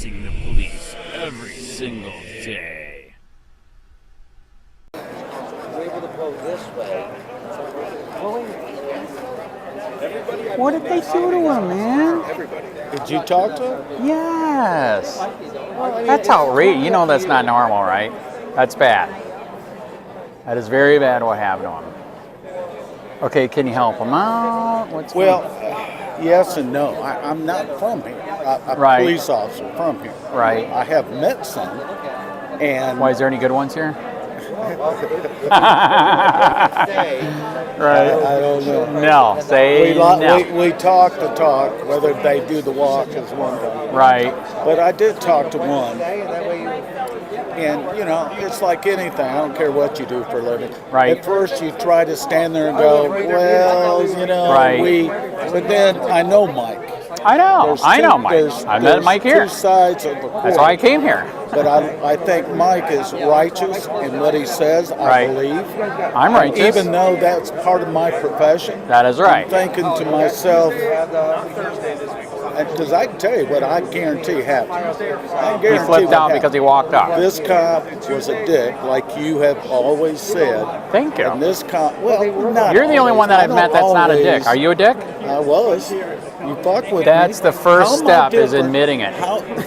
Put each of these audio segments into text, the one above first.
facing the police every single day. We're able to go this way. What did they do to him, man? Did you talk to him? Yes. That's outrageous. You know that's not normal, right? That's bad. That is very bad what happened to him. Okay, can you help him out? What's Yes and no. I'm not from here. I'm a police officer from here. Right. I have met some. And why, is there any good ones here? Right. I don't know. No. Say no. We talk the talk. Whether they do the walk is one thing. Right. But I did talk to one. And, you know, it's like anything. I don't care what you do for a living. Right. At first, you try to stand there and go, well, you know, but then I know Mike. I know Mike. I met Mike here. Two sides of the court. That's why I came here. But I think Mike is righteous in what he says, I believe. I'm righteous. Even though that's part of my profession. That is right. I'm thinking to myself, because I can tell you what I guarantee happened. He flipped out because he walked up. This cop was a dick, like you have always said. Thank you. And this cop, well, not You're the only one that I've met that's not a dick. Are you a dick? I was. You fuck with me. That's the first step, is admitting it.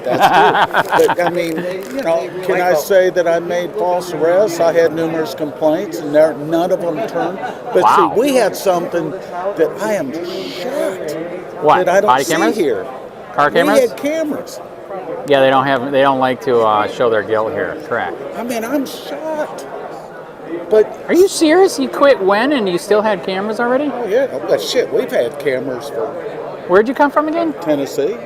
That's good. But, I mean, you know, can I say that I made false arrests? I had numerous complaints, and none of them turned. But see, we had something that I am shocked that I don't Body see cameras? here. Car cameras? We had cameras. Yeah, they don't like to show their guilt here. Correct. I mean, I'm shocked. But are you serious? You quit when, and you still had cameras already? Oh yeah, but shit, we've had cameras for. Where'd you come from again? Tennessee.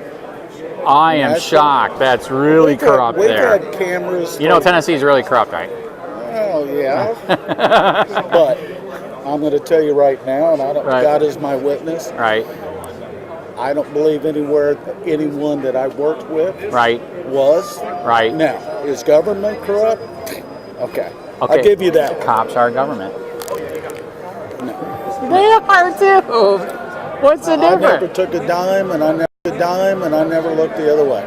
I am shocked. That's really corrupt there. We've had cameras. You know Tennessee's really corrupt, right? Oh yeah. But I'm going to tell you right now, and God is my witness. Right. I don't believe anyone that I worked with was. Right. Now, is government corrupt? Okay. Okay. I'll give you that. Cops are government. No. They are too. What's the difference? I never took a dime, and I never looked the other way.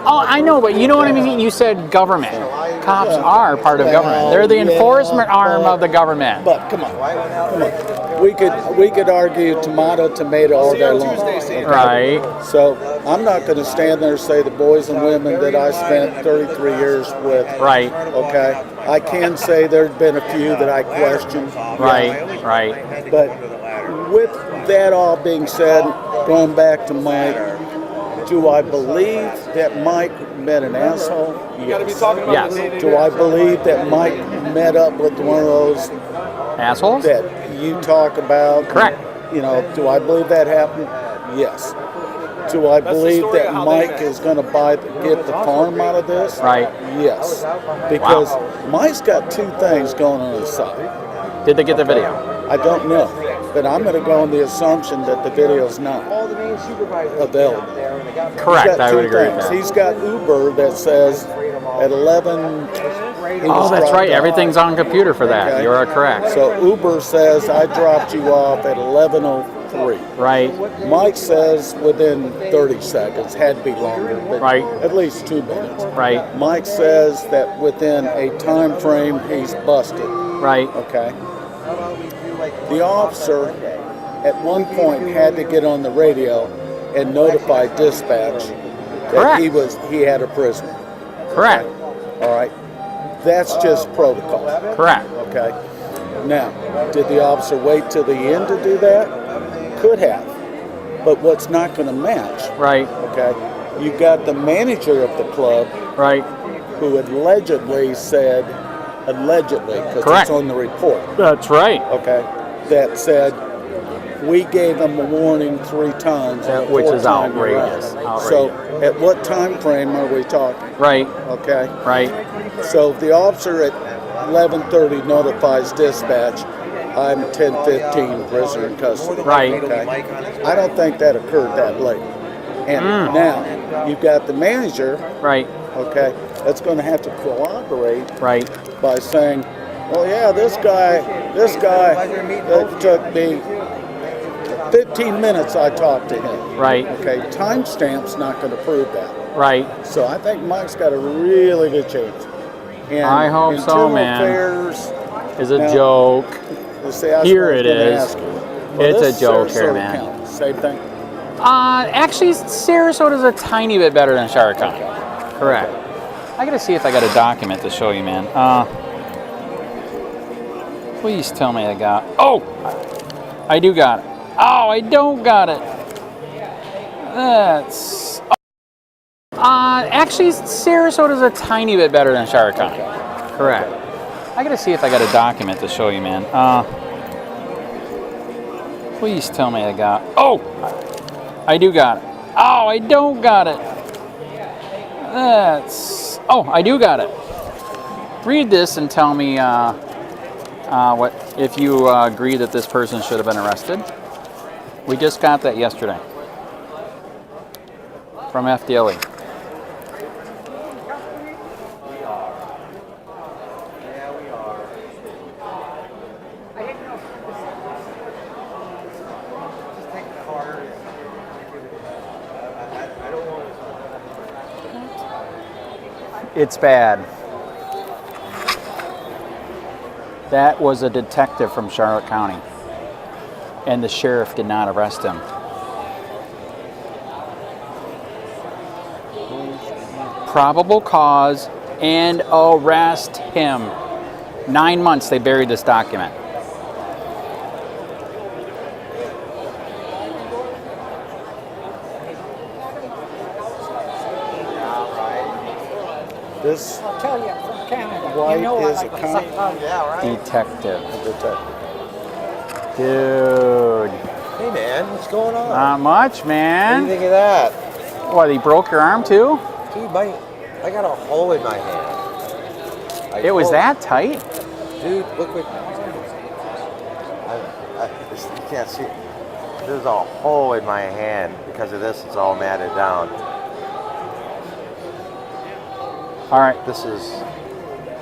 Oh, I know, but you know what I mean? You said government. Cops are part of government. They're the enforcement arm of the government. But come on. We could argue tomato all day long. Okay? Right. So I'm not going to stand there and say the boys and women that I spent 33 years with. Right. Okay. I can say there's been a few that I question. Right. Right. But with that all being said, going back to Mike, do I believe that Mike met an asshole? Yes. Yes. Do I believe that Mike met up with one of those assholes that you talk about? Correct. You know, do I believe that happened? Yes. Do I believe that Mike is going to get the farm out of this? Right. Yes. Because Mike's got two things going on his side. Did they get the video? I don't know. But I'm going to go on the assumption that the video's not available. Correct. I would agree with that. He's got Uber that says at 11. Oh, that's right. Everything's on computer for that. Okay. You are correct. So Uber says I dropped you off at 11:03. Right. Mike says within 30 seconds. Had to be longer, but at least 2 minutes. Right. Mike says that within a time frame he's busted. Right. Okay. The officer at one point had to get on the radio and notify dispatch that he had a prisoner. Correct. Okay? All right. That's just protocol. Correct. Okay. Now, did the officer wait till the end to do that? Could have. But what's not going to match? Right. Okay. You got the manager of the club. Right. Who allegedly said, because it's on the report. That's right. Okay. That said, we gave them a warning 3 times. Which is outrageous. So, at what time frame are we talking? Right. Okay. Right. So, if the officer at 11:30 notifies dispatch, I'm 10:15 prisoner in custody. Right. Okay. I don't think that occurred that late. And now, you've got the manager. Right. Okay. That's going to have to cooperate. Right. By saying, well, yeah, this guy that took me 15 minutes I talked to him. Right. Okay, timestamp's not going to prove that. Right. So I think Mike's got a really good chance. And I hope so, man. Affairs is a joke. Here it is. It's a joke here, man. County, same thing. Actually, Sarasota's a tiny bit better than Charlotte County. Correct. I gotta see if I got a document to show you, man. Please tell me I got. Oh, I do got it. Oh, I don't got it. That's. Actually, Sarasota's a tiny bit better than Charlotte County. Correct. I gotta see if I got a document to show you, man. Please tell me I got. Oh, I do got it. Oh, I don't got it. That's. Oh, I do got it. Read this and tell me what if you agree that this person should have been arrested. We just got that yesterday from FDLE. It's bad. That was a detective from Charlotte County, and the sheriff did not arrest him. Probable cause and arrest him. 9 months they buried this document. This I'll tell you, from Canada. White you know is I a like county Detective. detective. Dude. Hey man, what's going on? Not much, What man. do you think of that? What, he broke your arm too? Dude, I got a hole in my hand. It was that tight? Dude, look what... you can't see it. There's a hole in my hand. Because of this, it's all matted down. All right. This is...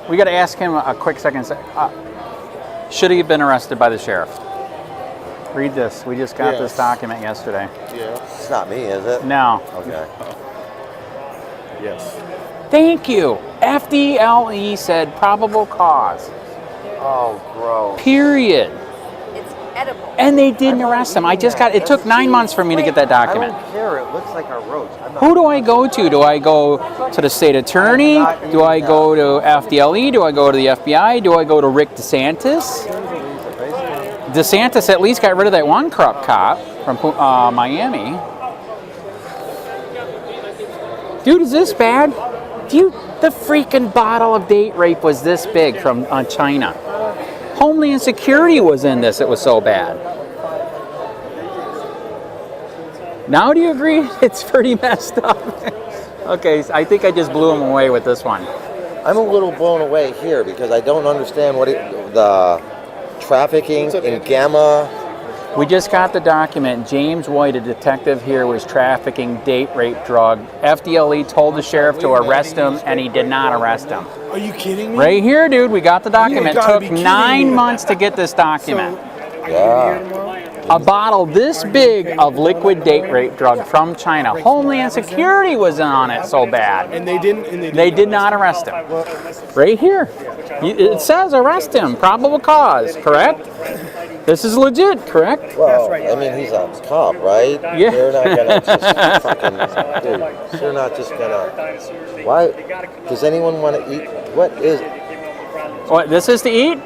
We got to ask him a quick second. Should he have been arrested by the sheriff? Read this. We just got this document yesterday. Yeah. It's not me, is it? No. Okay. Yes. Thank you. FDLE said probable cause. Oh, gross. Period. It's edible. And they didn't arrest him. I just got, it took 9 months for me to get that I document. don't care. It looks like a roach. I'm not... Who do I go to? Do I go to the state attorney? Do I go to FDLE? Do I go to the FBI? Do I go to Rick DeSantis? DeSantis at least got rid of that one corrupt cop from Miami. Dude, is this bad? The freaking bottle of date rape was this big from China. Homeland Security was in this. It was so bad. Now do you agree? It's pretty messed up. Okay, so I think I just blew him away with this one. I'm a little blown away here because I don't understand what the trafficking in gamma. We just got the document. James White, a detective here, was trafficking date rape drug. FDLE told the sheriff to arrest him, and he did not arrest him. Are you kidding me? Right here, dude. We got the document. You gotta Took be kidding 9 me. months to get this document. Are you gonna be here tomorrow? A bottle this big of liquid date rape drug from China. Homeland Security was in on it so bad. And they didn't. They did not arrest him. Right here. It says arrest him. Probable cause. Correct? This is legit, correct? Well, I mean, he's a cop, right? Yeah. They're not gonna just fucking, dude. They're not just gonna. Why? Does anyone want to eat? What is? What? This is to eat?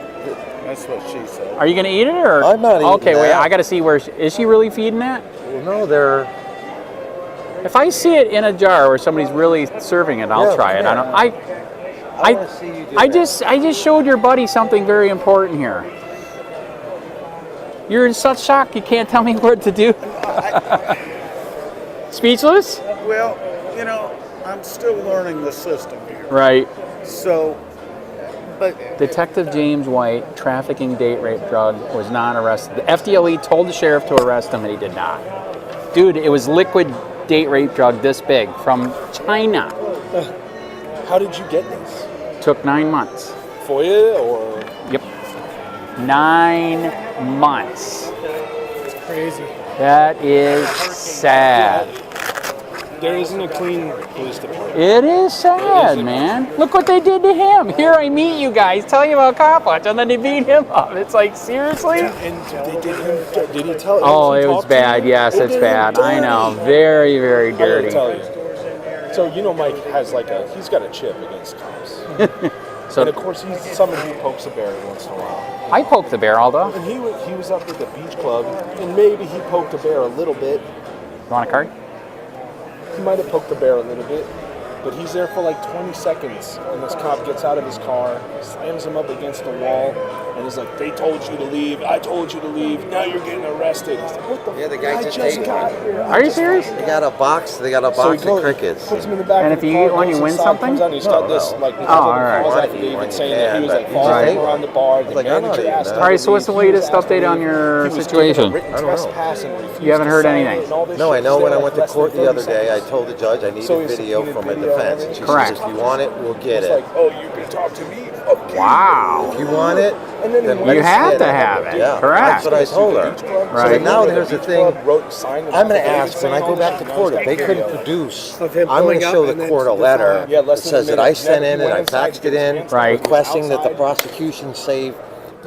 That's what she said. Are you gonna eat it or? I'm not eating Okay, wait. that. I gotta see where. Is she really feeding that? Well, no, they're. If I see it in a jar where somebody's really serving it, I'll Yeah, try it. yeah. I don't. I want to see you do I that. just showed your buddy something very important here. You're in such shock you can't tell me what to do. Speechless? Well, you know, I'm still learning the system here. Right. So, but Detective James White, trafficking date rape drug, was not arrested. The FDLE told the sheriff to arrest him and he did not. Dude, it was liquid date rape drug this big from China. How did you get this? Took 9 months. FOIA or? Yep. 9 months. It's crazy. That is sad. There isn't a clean police department. It is sad, man. Look what they did to him. Here I meet you guys, tell you about Copwatch, and then they beat him up. It's like, seriously? And they did him. Did he tell? Oh, he it was talk to bad. you? Yes, They it's did him bad. I dirty. know. Very, very I gotta dirty. tell you. So you know, Mike has like he's got a chip against cops. So And of course, he's someone who pokes a bear once in a while. I poke the bear, Aldo. And he was up at the beach club, and maybe he poked a bear a little bit. You want a card? He might have poked the bear a little bit, but he's there for like 20 seconds, and this cop gets out of his car, slams him up against the wall, and he's like, "They told you to leave. I told you to leave. Now you're getting arrested." He's like, "What the? Yeah, the guy I just just ate got one. here. Are you serious? They got a box. They got a So box he of goes, crickets. puts him in the back And of if the you car, eat one, goes you win inside, something? Comes out, and he's No, got this no. like Oh, all right. false Wanna eat affidavit one, saying you that he can, was but like he's following like- around the bar. The like, I'm not manager eating asked that. him All right, to so what's the leave. He was latest asked to update on leave. your He was situation? given a written I don't know. trespass and refused You haven't to heard sign anything? it and all this No, shit. I know He's when I there went to less than court the 30 other day, I seconds. told the judge I needed So he's video subpoenaed for my video defense. and And she Correct. said, if you want it, we'll get It's it. like, oh, you can talk to me. Okay. Wow. If you want it, And then he then went You let's have get to it. have it. Yeah, Correct. that's what I told her. Right. So now there's a thing. I'm I'm going to ask when I go back to court if they couldn't produce. Of him I'm going pulling to up show the and then court a that's letter all. Yeah, that less than a says that minute. I sent Never in and I went inside, faxed it in, Right. requesting that the outside. prosecution say,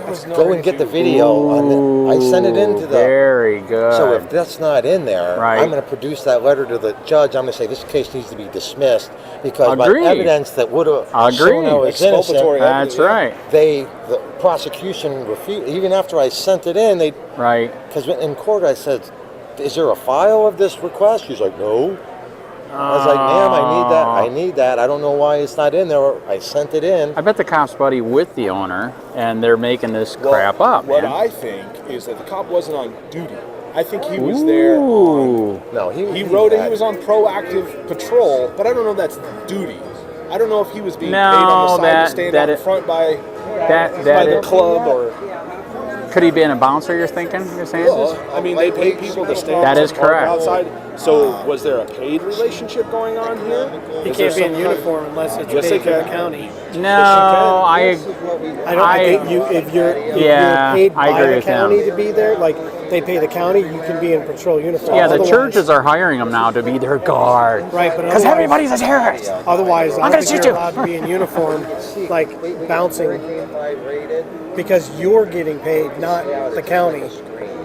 was no go and get the issue. video. I sent it into the. Very good. So if that's not in there, Right. I'm going to produce that letter to the judge. I'm going to say this case needs to be dismissed because Agreed. by evidence that would have Agreed. shown I was Exculpatory innocent, That's right. the prosecution refused. Even after I sent it in, they Right. because in court I said, "Is there a file of this request?" She's like, "No." I was like, "Ma'am, I need that. I need that. I don't know why it's not in there. I sent it in." I bet the cop's buddy with the owner, and they're making this crap up, What man. I think is that the cop wasn't on duty. I think he was there on. Ooh. No, He wrote it. He was on proactive patrol, but I don't know if that's duty. I don't know if he was being paid on the side to stand out in front by That the it, club or. could he be in a bouncer? You're thinking? You're saying? Well, I mean, they pay people to stand That is and park correct. outside. So, was there a paid relationship going on here? He Is there can't be in some uniform unless it's Yes, paid they for the can. county. No, I I think you if you're Yeah, paid I by agree the with him. county to be there, like they pay the county, you can be in patrol uniform. yeah, the Otherwise- churches are hiring them now to be their guard. Right, but Because otherwise- everybody's a terrorist. Otherwise, I I'm don't gonna think shoot you're you. allowed to be in uniform, like bouncing, because you're getting paid, not the county.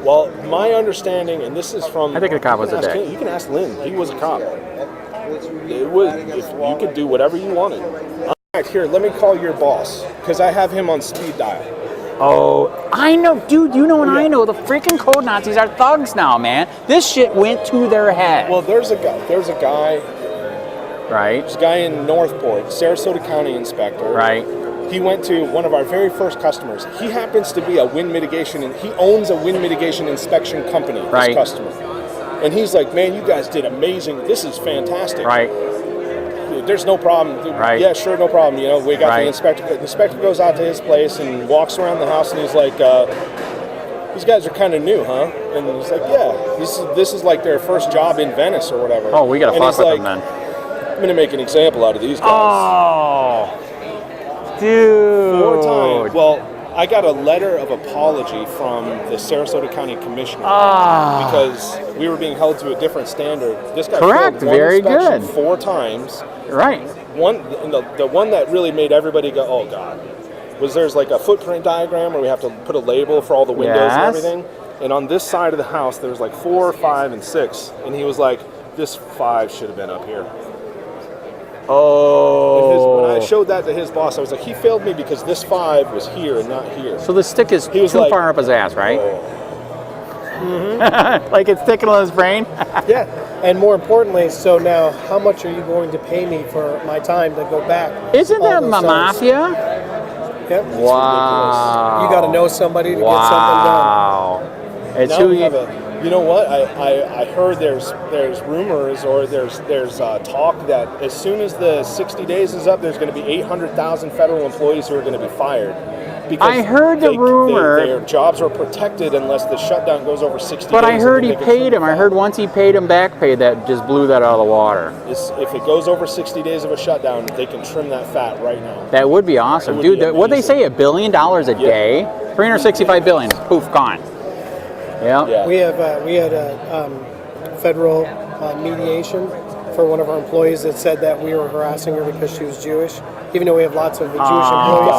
Well, my understanding, and this is from. I think the cop was you a can ask dick. him- You can ask Lynn. He was a cop. It was. If you could do whatever you wanted. All right, here, let me call your boss because I have him on speed dial. Oh, I know, dude. You know, and I know the freaking code Nazis are thugs now, man. This shit went to their head. Well, there's a guy. There's a guy. Right. There's a guy in Northport, Sarasota County inspector. Right. He went to one of our very first customers. He happens to be a wind mitigation, and he owns a wind mitigation inspection company. This Right. customer, and he's like, "Man, you guys did amazing. This is fantastic. Right. There's no problem. Right. Yeah, sure, no problem. You know, we got Right. the inspector. The inspector goes out to his place and walks around the house, and he's like, "These guys are kind of new, huh?" And he's like, "Yeah, this is like their first job in Venice or whatever." Oh, we gotta And fuck he's with like, them then. I'm gonna make an example out of these guys. Oh, dude. 4 times. Well, I got a letter of apology from the Sarasota County Commissioner Ah. because we were being held to a different standard. This guy Correct. failed one Very inspection good. 4 times. Right. The one that really made everybody go, "Oh God," was there's like a footprint diagram where we have to put a label for all the windows and Yes. everything. And on this side of the house, there's like 4, 5, and 6. And he was like, "This 5 should have been up here." Oh. When I showed that to his boss, I was like, "He failed me because this 5 was here and not here." So the stick is He was too like- far up his ass, right? Like it's sticking on his brain. Yeah, and more importantly, so now, how much are you going to pay me for my time to go back? Isn't all that those mafia? times? Yep. Wow. You got to know somebody to get something done. Wow. It's Now who we you. have you know what? I heard there's rumors or there's talk that as soon as the 60 days is up, there's going to be 800,000 federal employees who are going to be fired. Because I heard the rumor. their jobs are protected unless the shutdown goes over 60 But days. I heard and he they can paid trim him. I that. heard once he paid him back pay that just blew that out of the water. If it goes over 60 days of a shutdown, they can trim that fat right now. That would be awesome, It would dude. be What'd they amazing. say? $1 billion a day? 365 billion. Poof, gone. Yeah. We had a federal mediation for one of our employees that said that we were harassing her because she was Jewish, even though we have lots of Jewish employees.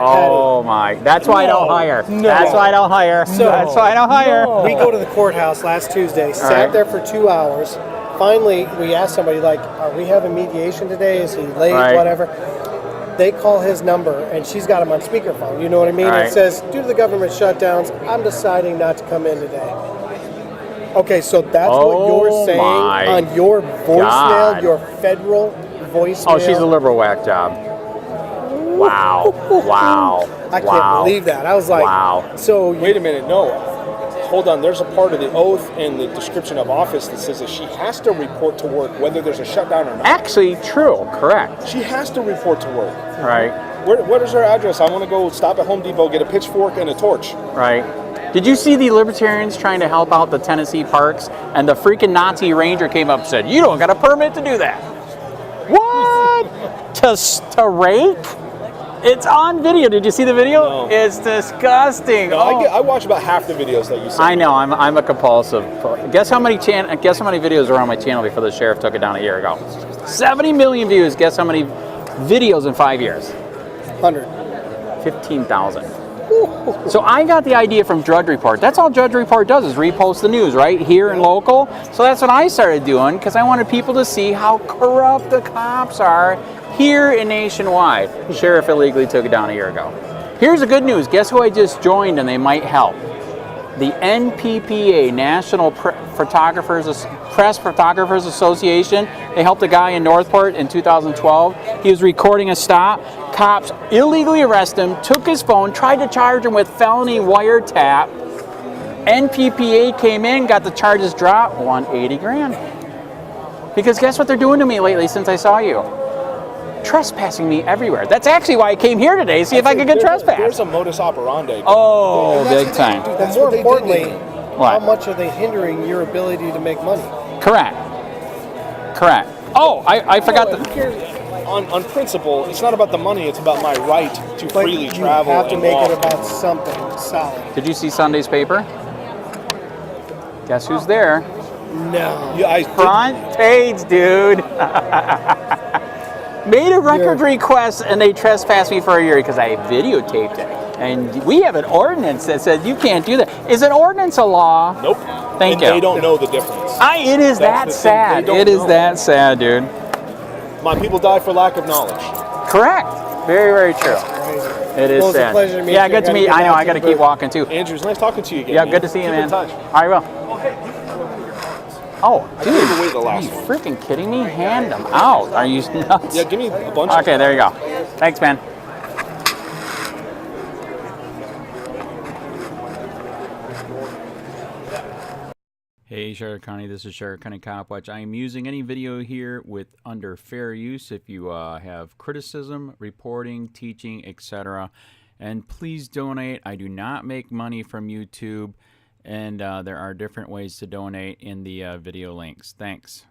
Oh my! That's why I don't hire. That's why I don't hire. That's why I don't hire. We go to the courthouse last Tuesday, sat there for 2 hours. Finally, we asked somebody, like, are we having mediation today? Is he late? Whatever. They call his number, and she's got him on speakerphone. You know what I mean? It says, due to the government shutdowns, I'm deciding not to come in today. Okay, so that's what you're saying on your voicemail, your federal voicemail. Oh, she's a liberal whack job. Wow. Wow. I can't believe that. I was like, wow. So wait a minute, no. Hold on, there's a part of the oath and the description of office that says that she has to report to work whether there's a shutdown or not. Actually, true, correct. She has to report to work. Right. What is her address? I want to go stop at Home Depot, get a pitchfork and a torch. Right. Did you see the Libertarians trying to help out the Tennessee parks? And the freaking Nazi ranger came up and said, you don't got a permit to do that. What? to rake? It's on video. Did you see the video? No. It's disgusting. No, I watch about half the videos that you see. I know. I'm a compulsive. Guess how many videos were on my channel before the sheriff took it down a year ago? 70 million views. Guess how many videos in 5 years? 100. 15,000. So I got the idea from Drudge Report. That's all Drudge Report does is repost the news, right? Here and local. So that's what I started doing because I wanted people to see how corrupt the cops are here and nationwide. The sheriff illegally took it down a year ago. Here's the good news. Guess who I just joined and they might help? The NPPA, National Press Photographers Association. They helped a guy in Northport in 2012. He was recording a stop. Cops illegally arrested him, took his phone, tried to charge him with felony wiretap. NPPA came in, got the charges dropped, won 80 grand. Because guess what they're doing to me lately since I saw you? Trespassing me everywhere. That's actually why I came here today, see if I could get trespassed. There's a modus operandi. Oh, big time. But more importantly, What? how much are they hindering your ability to make money? Correct. Correct. Oh, I forgot On principle, it's not about the money, it's about my right to freely travel. You have to and make walk. it about something solid. Did you see Sunday's paper? Guess who's there? No. Yeah, I Front page, dude. Made a record request and they trespassed me for a year because I videotaped it. And we have an ordinance that says you can't do that. Is an ordinance a law? Nope. Thank and you. They don't know the difference. It is that sad. It is that sad, dude. My people die for lack of knowledge. Correct. Very, very true. It is Well, it's a sad. pleasure to meet yeah, you. good to meet you. I know. I got to keep walking too. Andrew, it's nice talking to you again. Yeah, man. good to see you, Keep man. in touch. I will. Oh, dude, gave away the last are you one. freaking kidding me? Hand them out. Are you nuts? Yeah, give me a bunch. Okay, there you go. Thanks, man. Hey, Sheriff County, this is Sheriff County Copwatch. I am using any video here with under fair use if you have criticism, reporting, teaching, etc. And please donate. I do not make money from YouTube, and there are different ways to donate in the video links. Thanks.